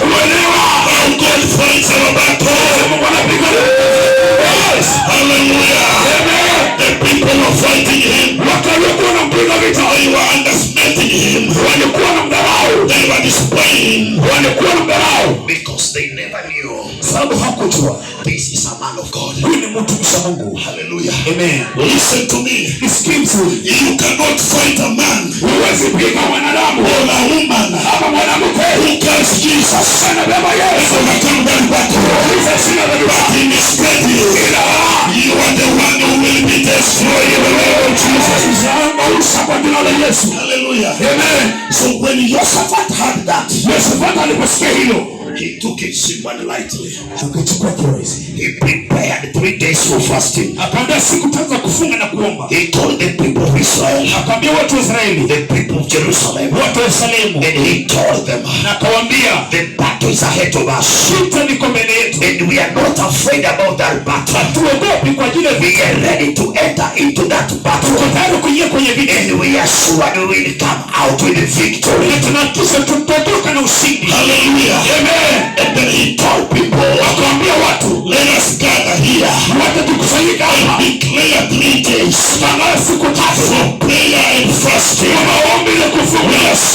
kuelewa how God fights our battles. Mungu anapigana. Hallelujah. Amen. The people are fighting him. Watu waliokuwa wanampiga vita, They were underestimating him. walikuwa wanamdharau, They were displaying walikuwa wanamdharau because they never knew sababu hakujua this is a man of God. huyu ni mtumishi wa Mungu. Hallelujah. Amen. Listen to me. Nisikie vizuri. You cannot fight a man Huwezi piga mwanadamu or a woman ama mwanamke who carries Jesus. anabeba Yesu. Overcome that battle. In his steady, you are the one who will be destroyed in the name of Jesus. Hallelujah. Amen. So when Jehoshaphat heard that, Yehoshafati aliposikia hilo, he took it simple lightly. akachukua kirahisi. He prepared 3 days for fasting. Akaambia siku tatu za kufunga na kuomba. He told the people of Israel, Akaambia watu wa Israeli, the people of Jerusalem, watu wa Yerusalemu, and he told them, na akawaambia the battle is ahead of us, vita liko mbele yetu, and we are not afraid about that battle. tuogopi kwa ajili ya We vita. are ready to enter into that Tuko battle, tayari kuingia kwenye vita, and we are sure we will come out with victory. na tunahakikisha tutatoka na ushindi. Hallelujah. Amen. And then he told people, Akawaambia watu, let us gather here wote tukusanyika hapa, declare 3 days tangaza siku tatu for prayer and fasting. kwa maombi na kufunga. We are